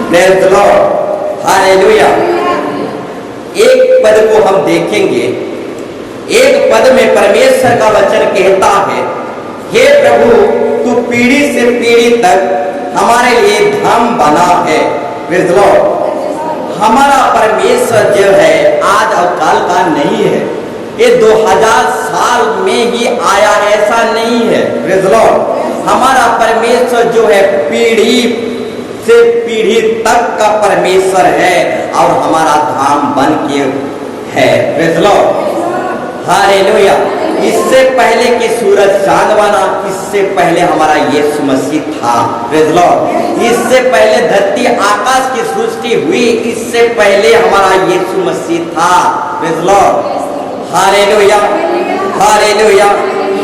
Praise the lord, hallelujah. एक पद को हम देखेंगे। एक पद में परमेश्वर का वचन कहता है, हे प्रभु, तू पीढ़ी से पीढ़ी तक हमारे लिए धाम बना है। Praise the Lord. हमारा परमेश्वर जो है आज और कल का नहीं है, ये 2000 साल में ही आया, ऐसा नहीं है। Praise the Lord. हमारा परमेश्वर जो है पीढ़ी से पीढ़ी तक का परमेश्वर है और हमारा धाम बन के है। Praise the lord, hallelujah. इससे पहले कि सूरज चांद बना, इससे पहले हमारा यीशु मसीह था। Praise the Lord. इससे पहले धरती आकाश की सृष्टि हुई, इससे पहले हमारा यीशु मसीह था। Praise the lord, hallelujah, hallelujah.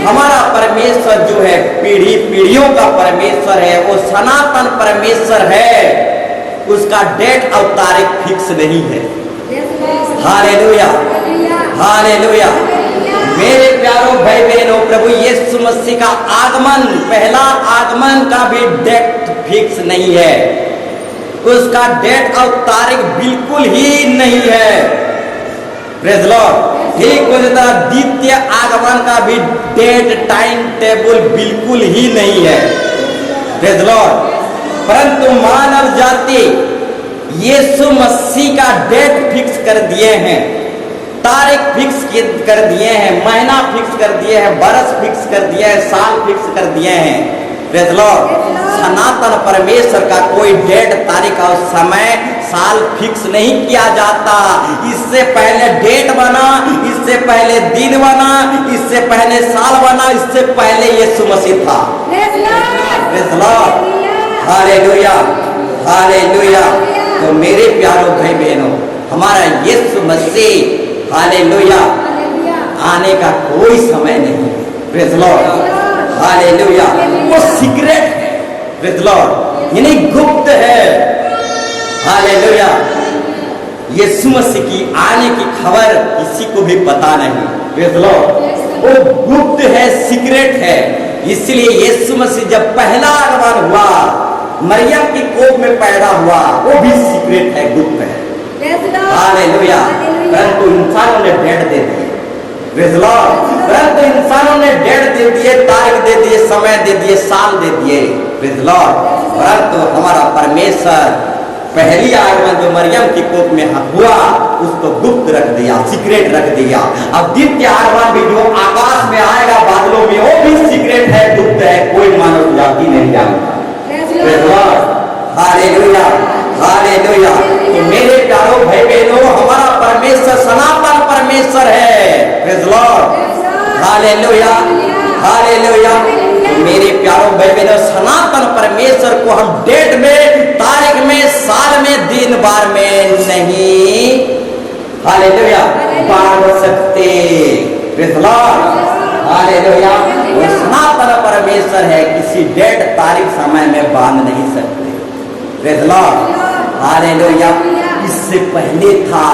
हमारा परमेश्वर जो है पीढ़ी पीढ़ियों का परमेश्वर है, वो सनातन परमेश्वर है। उसका डेट और तारीख फिक्स नहीं है। Hallelujah, hallelujah. मेरे प्यारों भाई बहनों, प्रभु यीशु मसीह का आगमन, पहला आगमन का भी डेट फिक्स नहीं है। उसका डेट और तारीख बिल्कुल ही नहीं है। Praise the Lord. ठीक उसी तरह द्वितीय आगमन का भी डेट टाइम टेबल बिल्कुल ही नहीं है। Praise the Lord. परंतु मानव जाति यीशु मसीह का डेट फिक्स कर दिए हैं, तारीख फिक्स कर दिए हैं, महीना फिक्स कर दिए हैं, बरस फिक्स कर दिए हैं, साल फिक्स कर दिए हैं। Praise the Lord. सनातन परमेश्वर का कोई डेट, तारीख और समय, साल फिक्स नहीं किया जाता। इससे पहले डेट बना, इससे पहले दिन बना, इससे पहले साल बना, इससे पहले यीशु मसीह था। Praise the lord, hallelujah, hallelujah. तो मेरे प्यारों भाई बहनों, हमारा यीशु मसीह, हालेलुया, आने का कोई समय नहीं। Praise the lord, hallelujah. वो सीक्रेट है। प्रेज़ द लॉर्ड, यानी गुप्त है। हालेलुया। यीशु मसीह की आने की खबर किसी को भी पता नहीं। Praise the Lord. वो गुप्त है, सीक्रेट है। इसलिए यीशु मसीह जब पहला आगमन हुआ, मरियम की कोख में पैदा हुआ, वो भी सीक्रेट है, गुप्त है। हालेलुया। परंतु इंसानों ने डेट दे दी। Praise the Lord. परंतु इंसानों ने डेट दे दिए, तारीख दे दिए, समय दे दिए, साल दे दिए। Praise the Lord. परंतु हमारा परमेश्वर पहली आगमन जो मरियम की कोख में हुआ, उसको गुप्त रख दिया, सीक्रेट रख दिया। अब द्वितीय आगमन भी जो आकाश में आएगा बादलों में, वो भी सीक्रेट है, गुप्त है, कोई मानव जाति नहीं जानता। Praise the lord, hallelujah, hallelujah. तो मेरे प्यारों भाई बहनों, हमारा परमेश्वर सनातन परमेश्वर है। Praise the lord, hallelujah, hallelujah. तो मेरे प्यारों भाई बहनों, सनातन परमेश्वर को हम डेट में, तारीख में, साल में, दिन बार में नहीं, हालेलुया, बांध सकते। Praise the lord, hallelujah. वो सनातन परमेश्वर है, किसी डेट, तारीख, समय में बांध नहीं सकते। Praise the lord, hallelujah. इससे पहले था।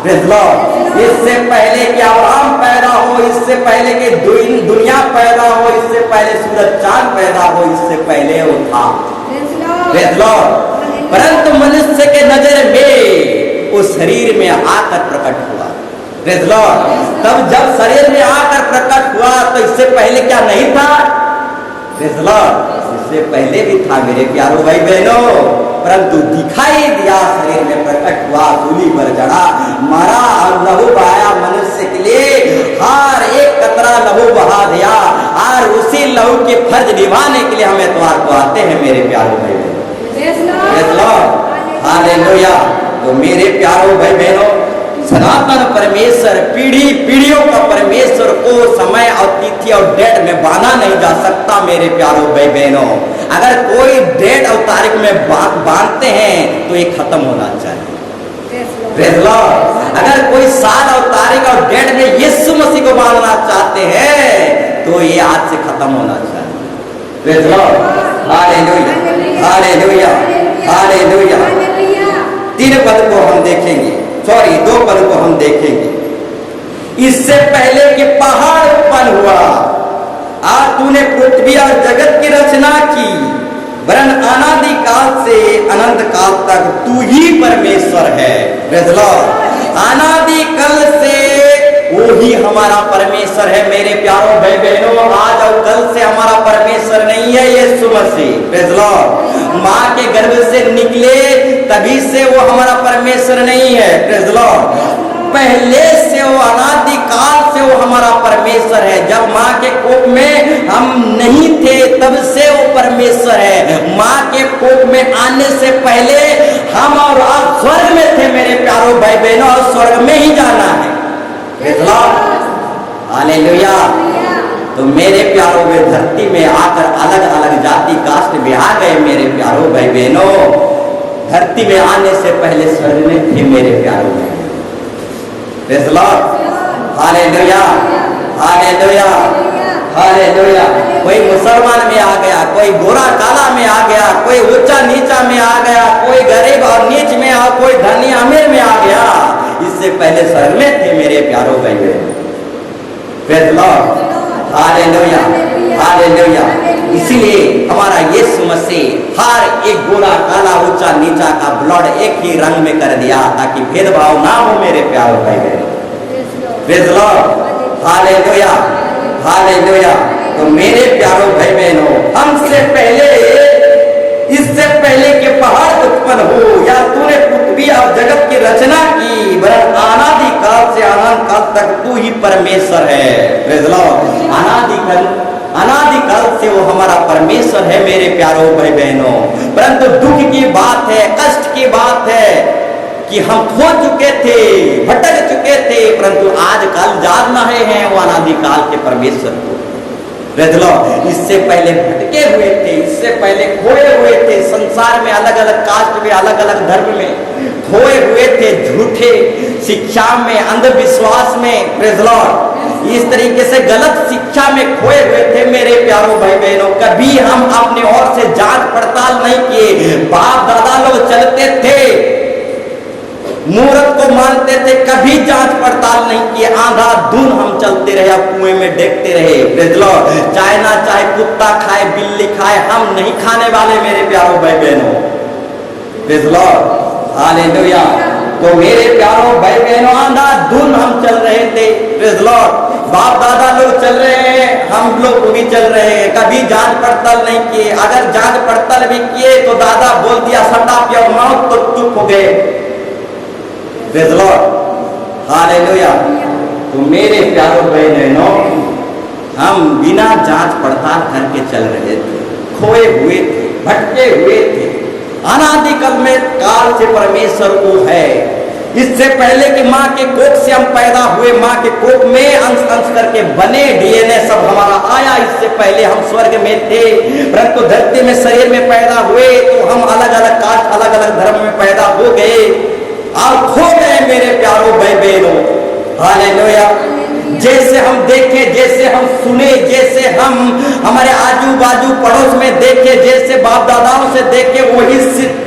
Praise the Lord. इससे पहले कि अब्राहम पैदा हो, इससे पहले कि दुनिया पैदा हो, इससे पहले सूरज चांद पैदा हो, इससे पहले वो था। Praise the Lord. परंतु मनुष्य के नजर में वो शरीर में आकर प्रकट हुआ। Praise the Lord. तब जब शरीर में आकर प्रकट हुआ, तो इससे पहले क्या नहीं था? Praise the Lord. इससे पहले भी था मेरे प्यारों भाई बहनों, परंतु दिखाई दिया, शरीर में प्रकट हुआ, सूली पर चढ़ा, मरा और लहू बहाया मनुष्य के लिए, हर एक कतरा लहू बहा दिया, और उसी लहू के फर्ज निभाने के लिए हम एतवार को आते हैं मेरे प्यारों भाई बहनों। Praise the lord, hallelujah. तो मेरे प्यारों भाई बहनों, सनातन परमेश्वर, पीढ़ी पीढ़ियों का परमेश्वर को समय और तिथि और डेट में बांधा नहीं जा सकता मेरे प्यारों भाई बहनों। अगर कोई डेट और तारीख में बांधते हैं तो ये खत्म होना चाहिए। Praise the Lord. अगर कोई साल और तारीख और डेट में यीशु मसीह को बांधना चाहते हैं तो ये आज से खत्म होना चाहिए। Praise the lord, hallelujah, hallelujah, hallelujah. 3 पद को हम देखेंगे, 2 पद को हम देखेंगे। इससे पहले कि पहाड़ उत्पन्न हुआ, आज तूने पृथ्वी और जगत की रचना की, वरन अनादि काल से अनंत काल तक तू ही परमेश्वर है। Praise the Lord. अनादि काल से वो ही हमारा परमेश्वर है। मेरे प्यारों भाई बहनों, आज और कल से हमारा परमेश्वर नहीं है यीशु मसीह। Praise the lord. माँ के गर्भ से निकले तभी से वो हमारा परमेश्वर नहीं है। Praise the Lord. पहले से वो अनादि काल से वो हमारा परमेश्वर है। जब माँ के कोख में हम नहीं थे तब से वो परमेश्वर है। माँ के कोख में आने से पहले हम और आप स्वर्ग में थे मेरे प्यारों भाई बहनों, और स्वर्ग में ही जाना है। हालेलुया। तो मेरे प्यारों में धरती में आकर अलग अलग जाति कास्ट में आ गए मेरे प्यारों भाई बहनों। धरती में आने से पहले स्वर्ग में थे मेरे प्यारों में। Praise the lord. Hallelujah, hallelujah, hallelujah. कोई मुसलमान में आ गया, कोई गोरा काला में आ गया, कोई ऊंचा नीचा में आ गया, कोई गरीब और नीच में, और कोई धनी अमीर में आ गया। इससे पहले स्वर्ग में थे मेरे प्यारों भाई बहन। Praise the lord. Hallelujah, hallelujah. इसीलिए हमारा यीशु मसीह हर एक गोरा काला ऊंचा नीचा का ब्लड एक ही रंग में कर दिया ताकि भेदभाव ना हो मेरे प्यारों भाई बहन। Praise the lord. Hallelujah, hallelujah. तो मेरे प्यारों भाई बहनों, हमसे पहले, इससे पहले के पहाड़ उत्पन्न हो या तूने पृथ्वी और जगत की रचना की, वरन अनादि काल से अनंत काल तक तू ही परमेश्वर है। Praise the Lord. अनादि काल से वो हमारा परमेश्वर है मेरे प्यारों भाई बहनों। परंतु दुख की बात है, कष्ट की बात है कि हम खो चुके थे, भटक चुके थे, परंतु आजकल जान रहे हैं वो अनादि काल के परमेश्वर को। Praise the Lord. इससे पहले भटके हुए थे, इससे पहले खोए हुए थे, संसार में अलग अलग कास्ट में, अलग अलग धर्म में खोए हुए थे, झूठे शिक्षा में, अंधविश्वास में। Praise the Lord. इस तरीके से गलत शिक्षा में खोए हुए थे मेरे प्यारों भाई बहनों। कभी हम अपने ओर से जांच पड़ताल नहीं किए। बाप दादा लोग चलते थे, मूर्त को मानते थे, कभी जांच पड़ताल नहीं किए। आंधा धुन हम चलते रहे, कुएं में देखते रहे। Praise the Lord. चाहे ना चाहे कुत्ता खाए, बिल्ली खाए, हम नहीं खाने वाले मेरे प्यारों भाई बहनों। Praise the lord. हालेलुया। तो मेरे प्यारों भाई बहनों, आंधा धुन हम चल रहे थे। Praise the Lord. बाप दादा लोग चल रहे हैं, हम लोग भी चल रहे हैं, कभी जांच पड़ताल नहीं किए। अगर जांच पड़ताल भी किए तो दादा बोल दिया शट अप योर माउथ, तो चुप हो गए। Praise the lord. हालेलुया। तो मेरे प्यारों बहनों, हम बिना जांच पड़ताल करके चल रहे थे, खोए हुए थे, भटके हुए थे। अनादि काल से परमेश्वर वो है। इससे पहले कि माँ के कोख से हम पैदा हुए, माँ के कोख में अंश अंश करके बने, डीएनए सब हमारा आया। इससे पहले हम स्वर्ग में थे, परंतु धरती में शरीर में पैदा हुए तो हम अलग अलग कास्ट, अलग अलग धर्म में पैदा हो गए और खो गए मेरे प्यारों भाई बहनों। हालेलुया। जैसे हम देखे, जैसे हम सुने, जैसे हम हमारे आजू बाजू पड़ोस में देखे, जैसे बाप दादाओं से देखे, वही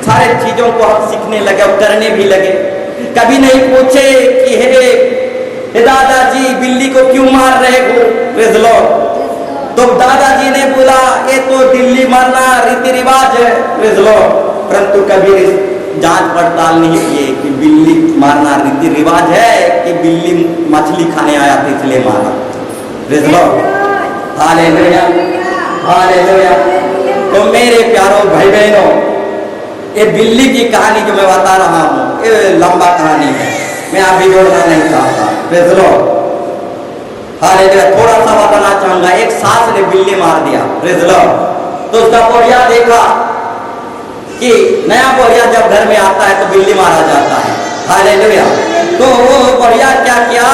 सारे चीजों को हम सीखने लगे और करने भी लगे। कभी नहीं पूछे कि हे दादाजी बिल्ली को क्यों मार रहे हो। Praise the Lord. तो दादाजी ने बोला ये तो बिल्ली मारना रीति रिवाज है। Praise the Lord. परंतु कभी जांच पड़ताल नहीं किए कि बिल्ली मारना रीति रिवाज है कि बिल्ली मछली खाने आया था इसलिए मारा। Praise the lord. Hallelujah, hallelujah. तो मेरे प्यारों भाई बहनों, ये बिल्ली की कहानी जो मैं बता रहा हूँ ये लंबा कहानी है, मैं अभी जोड़ना नहीं चाहता। Praise the lord. हालेलुया। थोड़ा सा बताना चाहूंगा। एक सास ने बिल्ली मार दिया। Praise the Lord. तो उसका बोरिया देखा कि नया बोरिया जब घर में आता है तो बिल्ली मारा जाता है। हालेलुया। तो वो बोरिया क्या किया,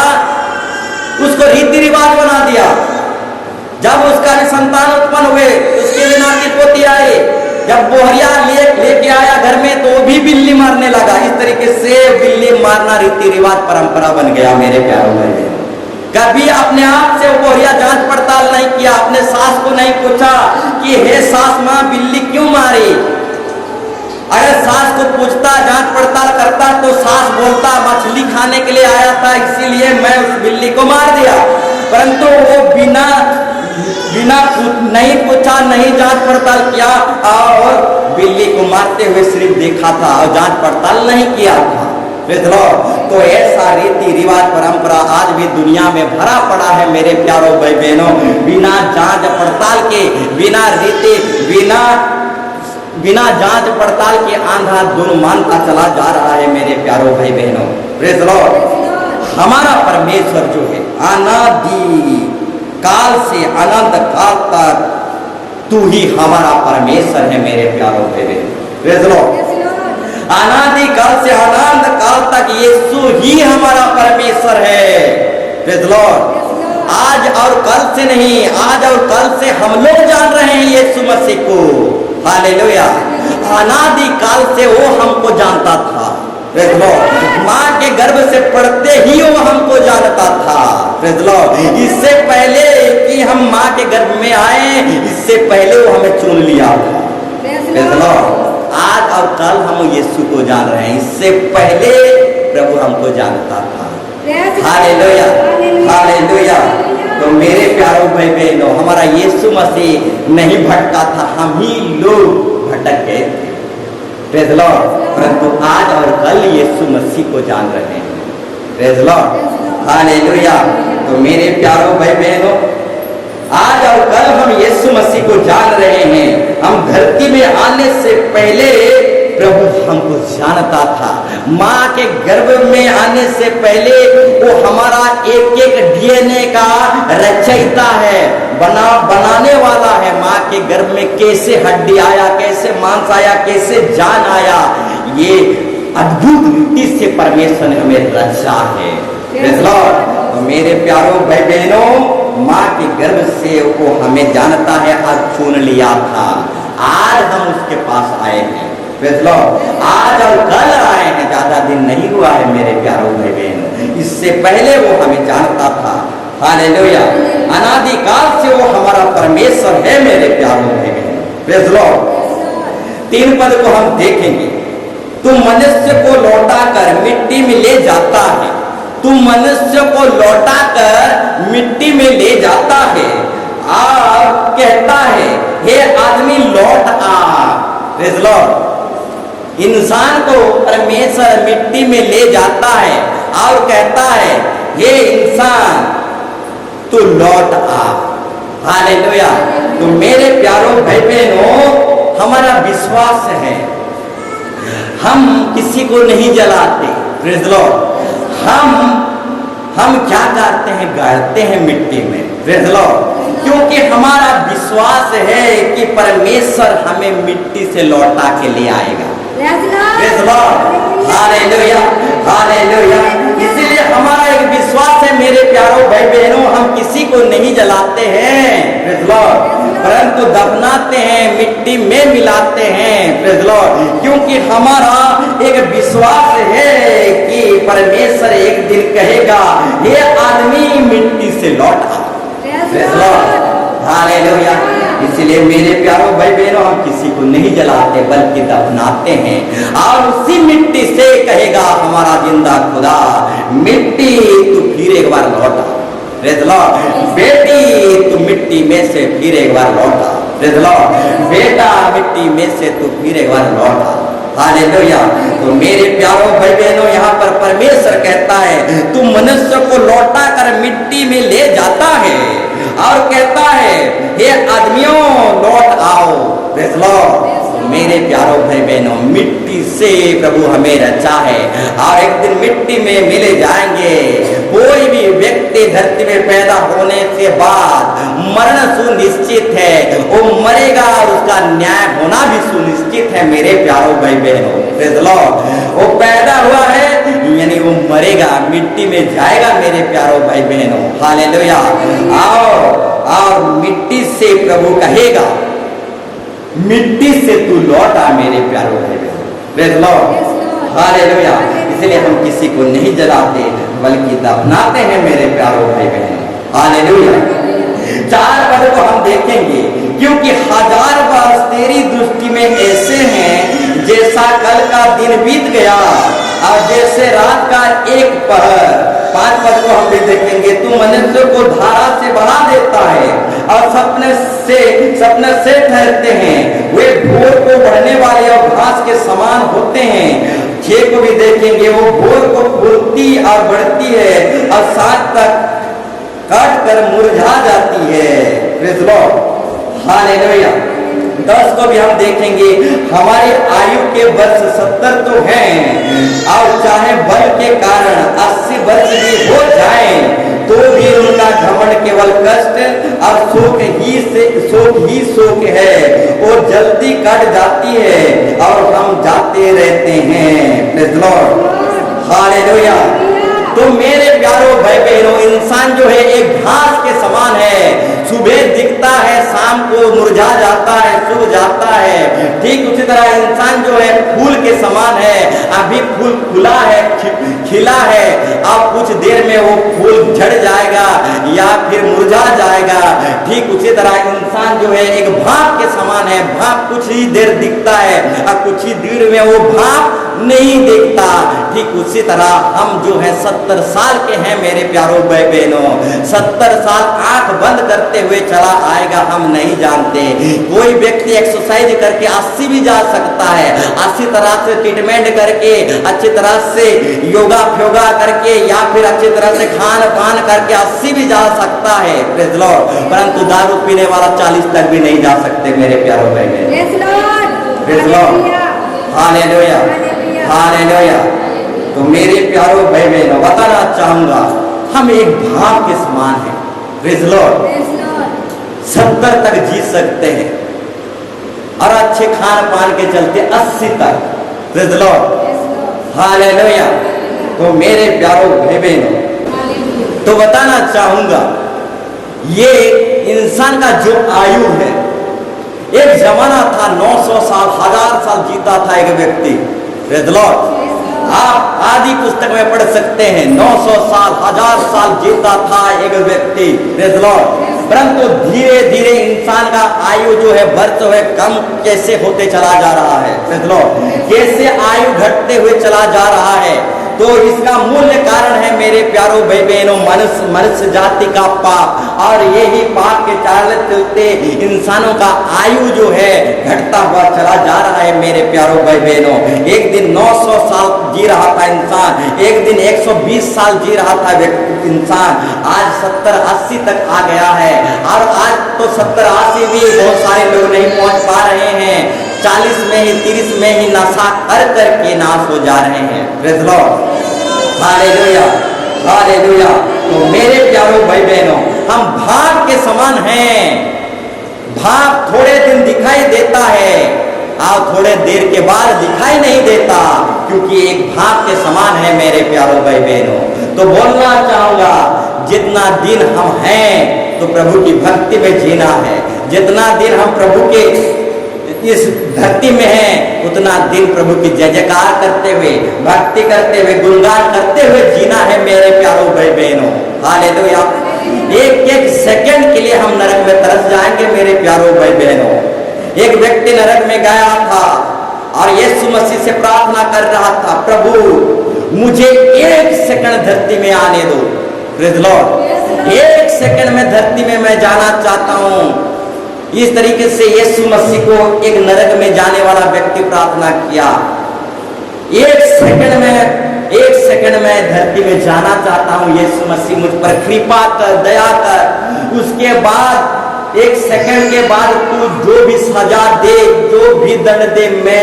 उसको रीति रिवाज बना दिया। जब उसका संतान उत्पन्न हुए, उसके भी नाती पोती आए, जब बोहरिया लेके आया घर में तो वो भी बिल्ली मारने लगा। इस तरीके से बिल्ली मारना रीति रिवाज परंपरा बन गया मेरे प्यारों भाई। कभी अपने आप से बोहरिया जांच पड़ताल नहीं किया, अपने सास को नहीं पूछा कि हे सास माँ बिल्ली क्यों मारी। अगर सास को पूछता, जांच पड़ताल करता तो सास बोलता मछली खाने के लिए आया था इसीलिए मैं उस बिल्ली को मार दिया। परंतु वो बिना नहीं पूछा, नहीं जांच पड़ताल किया और बिल्ली को मारते हुए सिर्फ देखा था और जांच पड़ताल नहीं किया था। तो ऐसा रीति रिवाज परंपरा आज भी दुनिया में भरा पड़ा है मेरे प्यारों भाई बहनों। बिना जांच पड़ताल के, बिना जांच पड़ताल के अंधाधुंध मानता चला जा रहा है मेरे प्यारों भाई बहनों। Praise Lord. हमारा परमेश्वर जो है अनादि काल से अनंत काल तक तू ही हमारा परमेश्वर है मेरे प्यारों भाई बहनों। Praise Lord. अनादि काल से अनंत काल तक यीशु ही हमारा परमेश्वर है। Praise Lord. आज और कल से नहीं, आज और कल से हम लोग जान रहे हैं यीशु मसीह को। हालेलुया। अनादि काल से वो हमको जानता था। Praise Lord. माँ के गर्भ से पड़ते ही वो हमको जानता था। Praise Lord. इससे पहले कि हम माँ के गर्भ में आए, इससे पहले वो हमें चुन लिया था। Praise Lord. आज और कल हम यीशु को जान रहे हैं, इससे पहले प्रभु हमको जानता था। Hallelujah, hallelujah. तो मेरे प्यारों भाई बहनों, हमारा यीशु मसीह नहीं भटका था, हम ही लोग भटक गए थे। Praise Lord. परंतु आज और कल यीशु मसीह को जान रहे हैं। Praise Lord. हालेलुया। तो मेरे प्यारों भाई बहनों, आज और कल हम यीशु मसीह को जान रहे हैं। हम धरती में आने से पहले प्रभु हमको जानता था। माँ के गर्भ में आने से पहले वो हमारा एक एक डीएनए का रचयिता है, बनाने वाला है। माँ के गर्भ में कैसे हड्डी आया, कैसे मांस आया, कैसे जान आया, ये अद्भुत रीति से परमेश्वर ने हमें रचा है। Praise Lord. तो मेरे प्यारों भाई बहनों, माँ के गर्भ से वो हमें जानता है और चुन लिया था। आज हम उसके पास आए हैं। Praise Lord. आज और कल आए हैं, ज्यादा दिन नहीं हुआ है मेरे प्यारों भाई बहनों। इससे पहले वो हमें जानता था। हालेलुया। अनादि काल से वो हमारा परमेश्वर है मेरे प्यारों भाई बहनों। Praise Lord. 3 पद को हम देखेंगे। तू मनुष्य को लौटाकर मिट्टी में ले जाता है। तू मनुष्य को लौटाकर मिट्टी में ले जाता है और कहता है, हे आदमी लौट आ। Praise Lord. इंसान को परमेश्वर मिट्टी में ले जाता है और कहता है, हे इंसान तू लौट आ। हालेलुया। तो मेरे प्यारों भाई बहनों, हमारा विश्वास है, हम किसी को नहीं जलाते। Praise Lord. हम क्या करते हैं, गाड़ते हैं मिट्टी में। Praise Lord. क्योंकि हमारा विश्वास है कि परमेश्वर हमें मिट्टी से लौटा के ले आएगा। Praise Lord. Hallelujah, hallelujah. इसलिए हमारा एक विश्वास है मेरे प्यारों भाई बहनों, हम किसी को नहीं जलाते हैं। Praise Lord. परंतु दफनाते हैं, मिट्टी में मिलाते हैं। Praise Lord. क्योंकि हमारा एक विश्वास है कि परमेश्वर एक दिन कहेगा, ये आदमी मिट्टी से लौट आ। Praise Lord. हालेलुया। इसलिए मेरे प्यारों भाई बहनों, हम किसी को नहीं जलाते बल्कि दफनाते हैं और उसी मिट्टी से कहेगा हमारा जिंदा खुदा, मिट्टी तू फिर एक बार लौटा। Praise Lord. बेटी तू मिट्टी में से फिर एक बार लौटा। Praise Lord. बेटा मिट्टी में से तू फिर एक बार लौटा। हालेलुया। तो मेरे प्यारों भाई बहनों, यहाँ पर परमेश्वर कहता है, तू मनुष्य को लौटा कर मिट्टी में ले जाता है और कहता है, हे आदमियों लौट आओ। Praise Lord. मेरे प्यारों भाई बहनों, मिट्टी से प्रभु हमें रचा है और एक दिन मिट्टी में मिले जाएंगे। कोई भी व्यक्ति धरती में पैदा होने के बाद मरण सुनिश्चित है, वो मरेगा और उसका न्याय होना भी सुनिश्चित है मेरे प्यारों भाई बहनों। Praise Lord. वो पैदा हुआ है यानी वो मरेगा, मिट्टी में जाएगा मेरे प्यारों भाई बहनों। हालेलुया। और मिट्टी से प्रभु कहेगा, मिट्टी से तू लौट आ मेरे प्यारों भाई बहनों। Praise Lord. हालेलुया। इसलिए हम किसी को नहीं जलाते बल्कि दफनाते हैं मेरे प्यारों भाई बहनों। हालेलुया। 4 पद को हम देखेंगे। क्योंकि 1000 वर्ष तेरी दृष्टि में ऐसे हैं जैसा कल का दिन बीत गया और जैसे रात का एक पहर, 5 पद को हम भी देखेंगे, तू मनुष्य को धारा से बढ़ा देता है और सपने से ठहरते हैं, वे भोर को बढ़ने वाले और घास के समान होते हैं। 6 को भी देखेंगे, वो भोर को फूलती और बढ़ती है और साँझ तक काट कर मुरझा जाती है। Praise the lord, hallelujah. 10 को भी हम देखेंगे, हमारी आयु के वर्ष 70 तो हैं और चाहे बल के कारण 80 वर्ष भी हो जाए तो भी उनका घमंड केवल कष्ट और शोक ही शोक है, और जल्दी कट जाती है और हम जाते रहते हैं। Praise the lord, hallelujah. तो मेरे प्यारो भाई बहनों, इंसान जो है एक घास के समान है, सुबह दिखता है, शाम को मुरझा जाता है, सूख जाता है। ठीक उसी तरह इंसान जो है फूल के समान है, अभी फूल खुला है, खिला है, अब कुछ देर में वो फूल झड़ जाएगा या फिर मुरझा जाएगा। ठीक उसी तरह इंसान जो है एक भाप के समान है, भाप कुछ ही देर दिखता है और कुछ ही देर में वो भाप नहीं दिखता। ठीक उसी तरह हम जो है 70 साल के हैं मेरे प्यारो भाई बहनों, 70 साल आंख बंद करते हुए चला आएगा हम नहीं जानते। कोई व्यक्ति एक्सरसाइज करके 80 भी जा सकता है, अच्छी तरह से ट्रीटमेंट करके, अच्छी तरह से योगा फ्योगा करके या फिर अच्छी तरह से खान पान करके 80 भी जा सकता है। Praise the Lord. परंतु दारू पीने वाला 40 तक भी नहीं जा सकते मेरे प्यारो भाई बहनों। Praise the lord, hallelujah, hallelujah. तो मेरे प्यारो भाई बहनों, बताना चाहूंगा, हम एक भाप के समान हैं। प्रेज़ द लॉर्ड, 70 तक जी सकते हैं और अच्छे खान पान के चलते 80 तक। Praise the lord, hallelujah. तो मेरे प्यारो भाई बहनों, तो बताना चाहूंगा, ये इंसान का जो आयु है, एक जमाना था 900 साल, 1000 साल जीता था एक व्यक्ति। प्रेज़ द लॉर्ड, आप आदि पुस्तक में पढ़ सकते हैं, 900 साल, 1000 साल जीता था एक व्यक्ति। Praise the Lord. परंतु धीरे धीरे इंसान का आयु जो है वर्ष है कम कैसे होते चला जा रहा है। प्रेज़ द लॉर्ड, कैसे आयु घटते हुए चला जा रहा है। तो इसका मूल कारण है मेरे प्यारो भाई बहनों, मनुष्य जाति का पाप, और यही पाप के चलते इंसानों का आयु जो है घटता हुआ चला जा रहा है मेरे प्यारो भाई बहनों। एक दिन 900 साल जी रहा था इंसान, एक दिन 120 साल जी रहा था इंसान, आज 70-80 तक आ गया है। और आज तो 70-80 भी बहुत सारे लोग नहीं पहुंच पा रहे हैं, 40 में ही 30 में ही नशा कर करके नाश हो जा रहे हैं। Praise the lord, hallelujah, hallelujah. तो मेरे प्यारो भाई बहनों, हम भाप के समान हैं। भाप थोड़े दिन दिखाई देता है और थोड़े देर के बाद दिखाई नहीं देता, क्योंकि एक भाप के समान है मेरे प्यारो भाई बहनों। तो बोलना चाहूंगा, जितना दिन हम हैं तो प्रभु की भक्ति में जीना है। जितना दिन हम प्रभु के इस धरती में है, उतना दिन प्रभु की जय जयकार करते हुए, भक्ति करते हुए, गुणगान करते हुए जीना है मेरे प्यारो भाई बहनों। हालेलुया। एक एक सेकंड के लिए हम नरक में तरस जाएंगे मेरे प्यारो भाई बहनों। एक व्यक्ति नरक में गया था और यीशु मसीह से प्रार्थना कर रहा था, प्रभु मुझे 1 सेकंड धरती में आने दो। प्रेज़ द लॉर्ड, 1 सेकंड में धरती में मैं जाना चाहता हूँ। इस तरीके से यीशु मसीह को एक नरक में जाने वाला व्यक्ति प्रार्थना किया, 1 सेकंड में धरती में जाना चाहता हूँ, यीशु मसीह मुझ पर कृपा कर, दया कर। उसके बाद 1 सेकंड के बाद तू जो भी सजा दे, जो भी दंड दे, मैं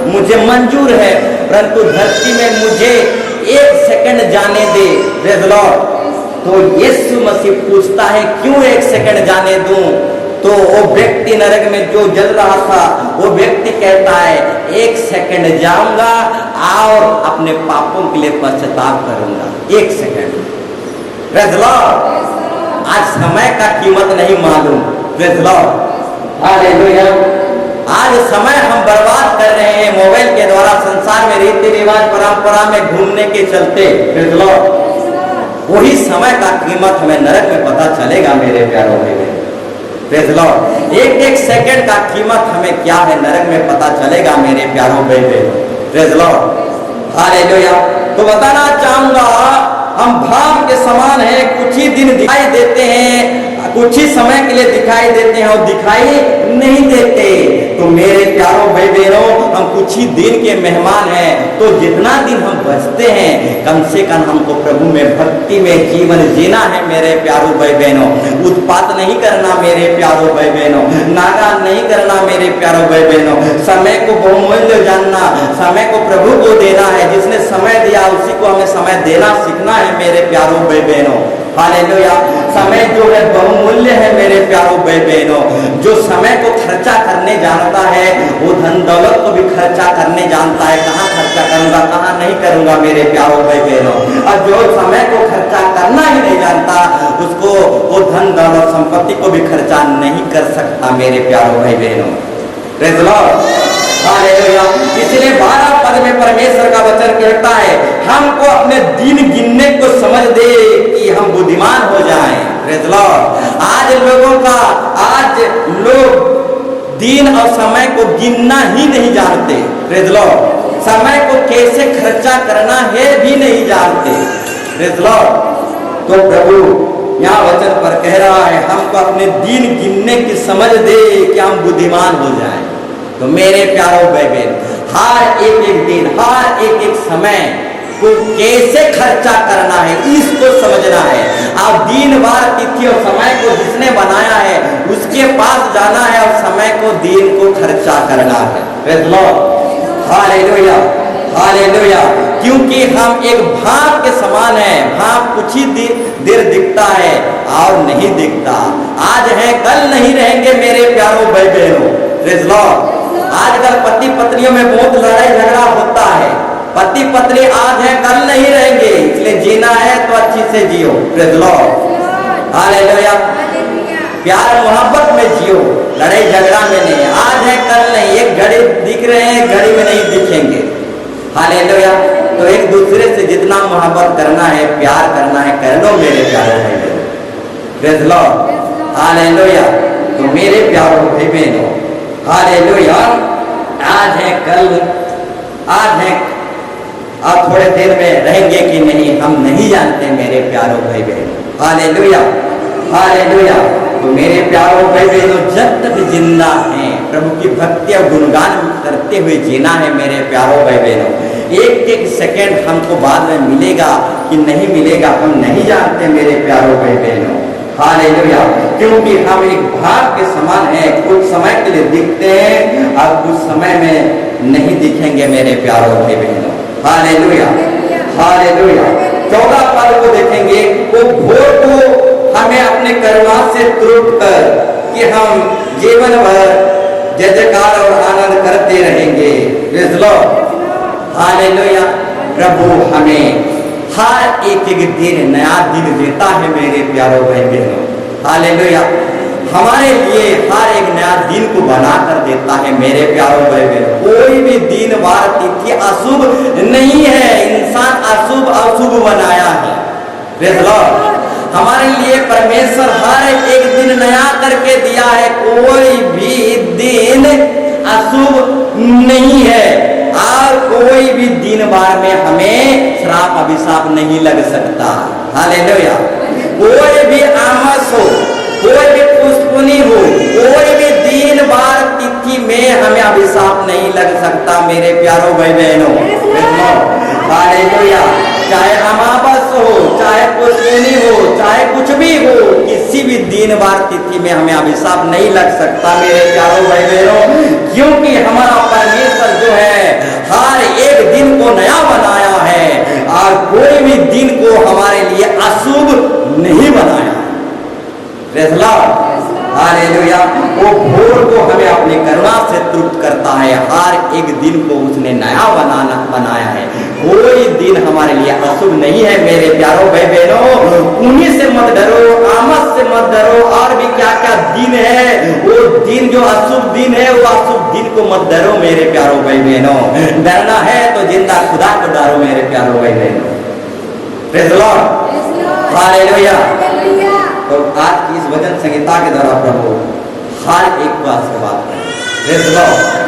मुझे मंजूर है, परंतु धरती में मुझे 1 सेकंड जाने दे। Praise the Lord. तो यीशु मसीह पूछता है, क्यों 1 सेकंड जाने दूं? तो वो व्यक्ति नरक में जो जल रहा था, वो व्यक्ति कहता है, 1 सेकंड जाऊंगा और अपने पापों के लिए पश्चाताप करूंगा। 1 सेकंड। Praise the Lord. आज समय का कीमत नहीं मालूम। Praise the lord, hallelujah. आज समय हम बर्बाद कर रहे हैं मोबाइल के द्वारा, संसार में रीति रिवाज परंपरा में घूमने के चलते। Praise the Lord. वही समय का कीमत हमें नरक में पता चलेगा मेरे प्यारों में। Praise the Lord. एक एक सेकंड का कीमत हमें क्या है नरक में पता चलेगा मेरे प्यारों में। Praise the lord, hallelujah. तो बताना चाहूंगा, हम भाव के समान हैं, कुछ ही दिन दिखाई देते हैं, कुछ ही समय के लिए दिखाई देते हैं और दिखाई नहीं देते। तो मेरे प्यारों भाई बहनों, हम कुछ ही दिन के मेहमान हैं, तो जितना दिन हम बचते हैं, कम से कम हमको प्रभु में भक्ति में जीवन जीना है मेरे प्यारों भाई बहनों। उत्पात नहीं करना मेरे प्यारों भाई बहनों, नागान नहीं करना मेरे प्यारों भाई बहनों। समय को बहुमूल्य जानना, समय को प्रभु को देना है। जिसने समय दिया उसी को हमें समय देना सीखना है मेरे प्यारों भाई बहनों। हालेलुया। समय जो है बहुमूल्य है मेरे प्यारों भाई बहनों। जो समय को खर्चा करने जानता है, वो धन दौलत को भी खर्चा करने जानता है। कहाँ खर्चा करूंगा, कहाँ नहीं करूंगा मेरे प्यारों भाई बहनों। और जो समय को खर्चा करना ही नहीं जानता, उसको वो धन दौलत संपत्ति को भी खर्चा नहीं कर सकता मेरे प्यारों भाई बहनों। Praise the lord. हालेलुया। इसलिए 12 पद में परमेश्वर का वचन कहता है, हमको अपने दिन गिनने को समझ दे कि हम बुद्धिमान हो जाएं। Praise the Lord. आज लोग दिन और समय को गिनना ही नहीं जानते। Praise the Lord. समय को कैसे खर्चा करना है भी नहीं जानते। Praise the Lord. तो प्रभु यहाँ वचन पर कह रहा है, हमको अपने दिन गिनने की समझ दे कि हम बुद्धिमान हो जाएं। तो मेरे प्यारों भाई बहन, हर एक एक दिन, हर एक एक समय को कैसे खर्चा करना है, इसको समझना है। आप दिन वार तिथि और समय को जिसने बनाया है उसके पास जाना है और समय को दिन को खर्चा करना है। Praise the lord. Hallelujah, hallelujah. क्योंकि हम एक भाप के समान है। भाप कुछ ही देर दिखता है और नहीं दिखता। आज है कल नहीं रहेंगे मेरे प्यारों भाई बहनों। Praise the Lord. आजकल पति पत्नियों में बहुत लड़ाई झगड़ा होता है। पति पत्नी आज है कल नहीं रहेंगे, इसलिए जीना है तो अच्छी से जियो। Praise the lord. हालेलुया। प्यार मोहब्बत में जियो, लड़ाई झगड़ा में नहीं। आज है कल नहीं, एक घड़ी दिख रहे हैं, घड़ी में नहीं दिखेंगे। हालेलुया। तो एक दूसरे से जितना मोहब्बत करना है, प्यार करना है, कर लो मेरे प्यारों भाई बहनों। Praise the lord. हालेलुया। तो मेरे प्यारों भाई बहनों, हालेलुया। आज है कल, आज है और थोड़े देर में रहेंगे कि नहीं हम नहीं जानते मेरे प्यारों भाई बहनों। Hallelujah, hallelujah. तो मेरे प्यारों भाई बहनों, जब तक जिंदा हैं प्रभु की भक्ति और गुणगान करते हुए जीना है मेरे प्यारों भाई बहनों। एक एक सेकंड हमको बाद में मिलेगा कि नहीं मिलेगा हम नहीं जानते मेरे प्यारों भाई बहनों। हालेलुया। क्योंकि हम एक भाग के समान हैं, कुछ समय के लिए दिखते हैं और कुछ समय में नहीं दिखेंगे मेरे प्यारों भाई बहनों। Hallelujah, hallelujah. 14 पद को देखेंगे, वो भोर को हमें अपने करुणा से तृप्त कर कि हम जीवन भर जय जयकार और आनंद करते रहेंगे। Praise the lord. हालेलुया। प्रभु हमें हर एक एक दिन नया दिन देता है मेरे प्यारों भाई बहनों। हालेलुया। हमारे लिए हर एक नया दिन को बना कर देता है मेरे प्यारों भाई बहनों। कोई भी दिन वार तिथि अशुभ नहीं है, इंसान अशुभ अशुभ बनाया है। Praise the Lord. हमारे लिए परमेश्वर हर एक दिन नया करके दिया है। कोई भी दिन अशुभ नहीं है और कोई भी दिन बार में हमें श्राप अभिशाप नहीं लग सकता। हालेलुया। कोई भी आमस हो, कोई भी पुष्पनी हो, कोई भी दिन बार तिथि में हमें अभिशाप नहीं लग सकता मेरे प्यारों भाई बहनों। हालेलुया। चाहे अमावस हो, चाहे पुष्पनी हो, चाहे कुछ भी हो, किसी भी दिन बार तिथि में हमें अभिशाप नहीं लग सकता मेरे प्यारों भाई बहनों। क्योंकि हमारा परमेश्वर जो है हर एक दिन को नया बनाया है और कोई भी दिन को हमारे लिए अशुभ नहीं बनाया। Praise the lord. हालेलुया। वो भोर को हमें अपनी करुणा से तृप्त करता है। हर एक दिन को उसने नया बनाया है। कोई दिन हमारे लिए अशुभ नहीं है मेरे प्यारों भाई बहनों। उन्हीं से मत डरो, आमस से मत डरो, और भी क्या क्या दिन है, वो दिन जो अशुभ दिन है, वो अशुभ दिन को मत डरो मेरे प्यारों भाई बहनों। डरना है तो जिंदा खुदा को डरो मेरे प्यारों भाई बहनों। Praise the lord. हालेलुया। तो आज की इस वचन संहिता के द्वारा प्रभु हर एक बात से बात करें। Praise the Lord.